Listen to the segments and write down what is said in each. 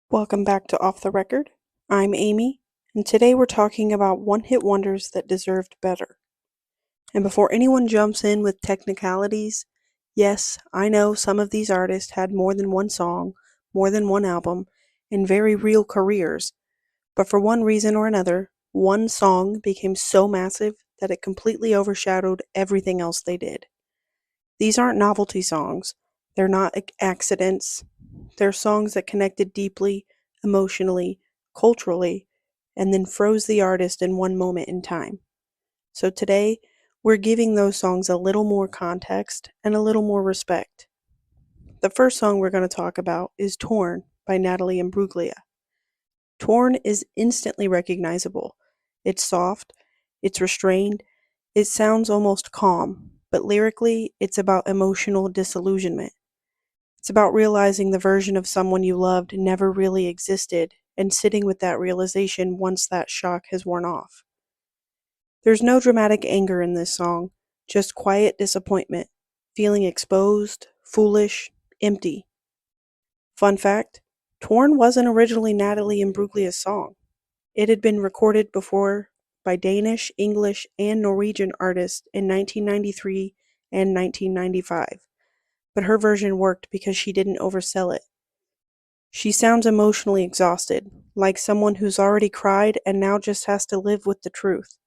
Welcome back to Off the Record. I'm Amy, and today we're talking about one-hit wonders that deserved better. And before anyone jumps in with technicalities, yes, I know some of these artists had more than one song, more than one album, and very real careers, but for one reason or another, one song became so massive that it completely overshadowed everything else they did. These aren't novelty songs, they're not accidents, they're songs that connected deeply, emotionally, culturally, and then froze the artist in one moment in time. So today, we're giving those songs a little more context and a little more respect. The first song we're going to talk about is Torn by Natalie Imbruglia. Torn is instantly recognizable. It's soft, it's restrained, it sounds almost calm, but lyrically, it's about emotional disillusionment. It's about realizing the version of someone you loved never really existed and sitting with that realization once that shock has worn off. There's no dramatic anger in this song, just quiet disappointment, feeling exposed, foolish, empty. Fun fact, Torn wasn't originally Natalie Imbruglia's song. It had been recorded before by Danish, English, and Norwegian artists in 1993 and 1995, but her version worked because she didn't oversell it. She sounds emotionally exhausted, like someone who's already cried and now just has to live with the truth.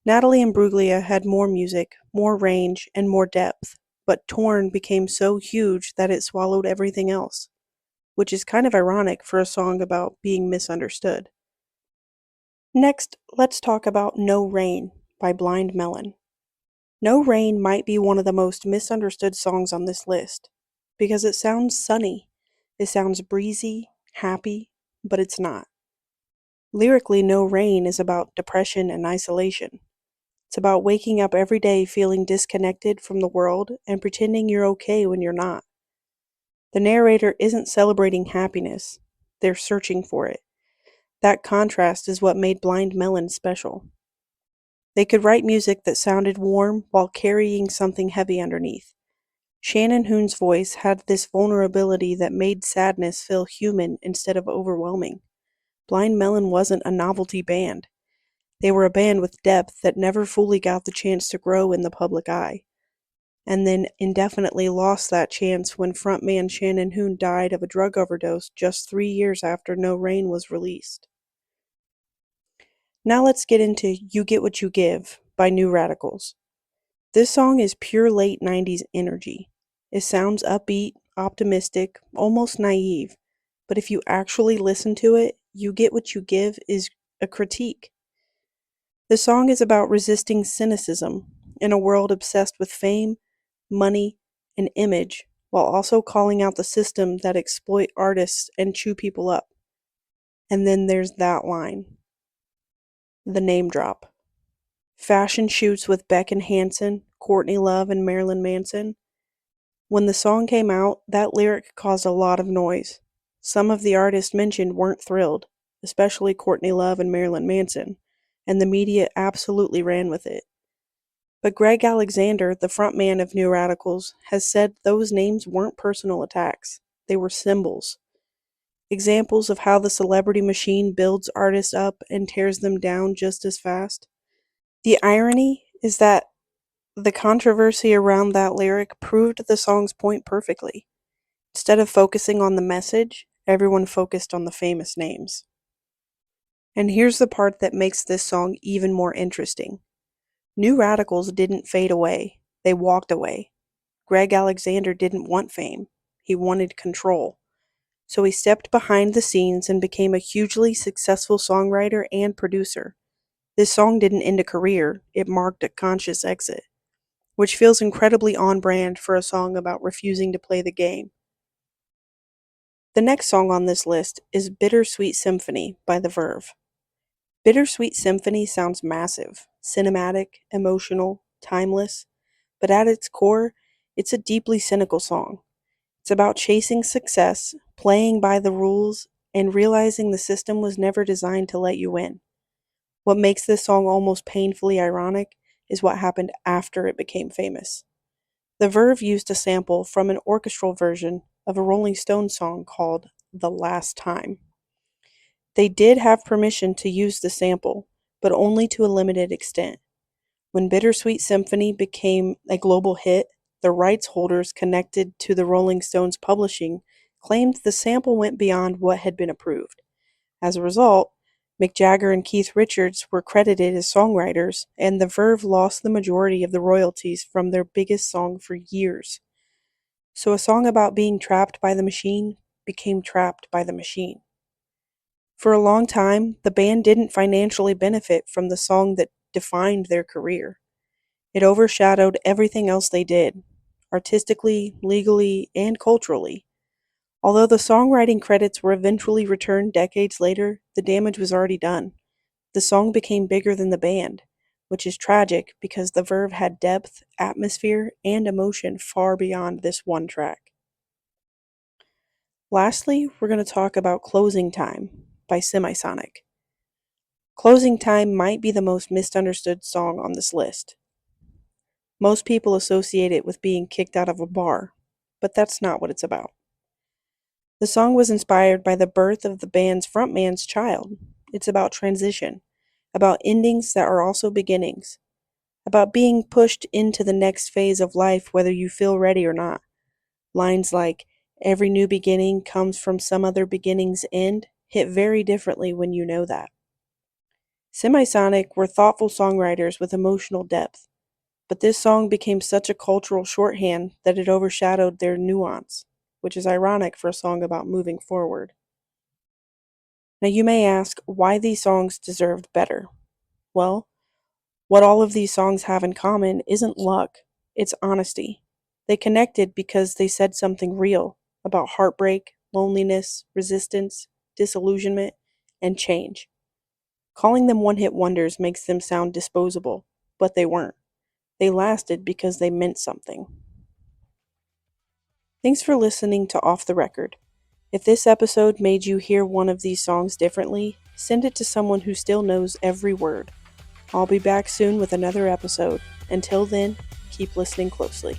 Natalie Imbruglia had more music, more range, and more depth, but Torn became so huge that it swallowed everything else, which is kind of ironic for a song about being misunderstood. Next, let's talk about No Rain by Blind Melon. No Rain might be one of the most misunderstood songs on this list, because it sounds sunny, it sounds breezy, happy, but it's not. Lyrically, No Rain is about depression and isolation. It's about waking up every day feeling disconnected from the world and pretending you're okay when you're not. The narrator isn't celebrating happiness, they're searching for it. That contrast is what made Blind Melon special. They could write music that sounded warm while carrying something heavy underneath. Shannon Hoon's voice had this vulnerability that made sadness feel human instead of overwhelming. Blind Melon wasn't a novelty band. They were a band with depth that never fully got the chance to grow in the public eye, and then indefinitely lost that chance when frontman Shannon Hoon died of a drug overdose just 3 years after No Rain was released. Now let's get into You Get What You Give by New Radicals. This song is pure late 90s energy. It sounds upbeat, optimistic, almost naive, but if you actually listen to it, You Get What You Give is a critique. The song is about resisting cynicism in a world obsessed with fame, money, and image, while also calling out the system that exploit artists and chew people up. And then there's that line, the name drop. Fashion shoots with Beck and Hansen, Courtney Love, and Marilyn Manson. When the song came out, that lyric caused a lot of noise. Some of the artists mentioned weren't thrilled, especially Courtney Love and Marilyn Manson, and the media absolutely ran with it. But Greg Alexander, the frontman of New Radicals, has said those names weren't personal attacks, they were symbols. Examples of how the celebrity machine builds artists up and tears them down just as fast. The irony is that the controversy around that lyric proved the song's point perfectly. Instead of focusing on the message, everyone focused on the famous names. And here's the part that makes this song even more interesting. New Radicals didn't fade away, they walked away. Greg Alexander didn't want fame, he wanted control. So he stepped behind the scenes and became a hugely successful songwriter and producer. This song didn't end a career, it marked a conscious exit, which feels incredibly on brand for a song about refusing to play the game. The next song on this list is Bittersweet Symphony by The Verve. Bittersweet Symphony sounds massive, cinematic, emotional, timeless, but at its core, it's a deeply cynical song. It's about chasing success, playing by the rules, and realizing the system was never designed to let you win. What makes this song almost painfully ironic is what happened after it became famous. The Verve used a sample from an orchestral version of a Rolling Stones song called the last time. They did have permission to use the sample, but only to a limited extent. When Bittersweet Symphony became a global hit, the rights holders connected to the Rolling Stones publishing claimed the sample went beyond what had been approved. As a result, Mick Jagger and Keith Richards were credited as songwriters, and the Verve lost the majority of the royalties from their biggest song for years. So a song about being trapped by the machine became trapped by the machine. For a long time, the band didn't financially benefit from the song that defined their career. It overshadowed everything else they did, artistically, legally, and culturally. Although the songwriting credits were eventually returned decades later, the damage was already done. The song became bigger than the band, which is tragic because the Verve had depth, atmosphere, and emotion far beyond this one track. Lastly, we're going to talk about Closing Time by Semisonic. Closing Time might be the most misunderstood song on this list. Most people associate it with being kicked out of a bar, but that's not what it's about. The song was inspired by the birth of the band's frontman's child. It's about transition, about endings that are also beginnings, about being pushed into the next phase of life whether you feel ready or not. Lines like, "Every new beginning comes from some other beginning's end," hit very differently when you know that. Semisonic were thoughtful songwriters with emotional depth, but this song became such a cultural shorthand that it overshadowed their nuance, which is ironic for a song about moving forward. Now you may ask why these songs deserved better. Well, what all of these songs have in common isn't luck, it's honesty. They connected because they said something real about heartbreak, loneliness, resistance, disillusionment, and change. Calling them one-hit wonders makes them sound disposable, but they weren't. They lasted because they meant something. Thanks for listening to Off the Record. If this episode made you hear one of these songs differently, send it to someone who still knows every word. I'll be back soon with another episode. Until then, keep listening closely.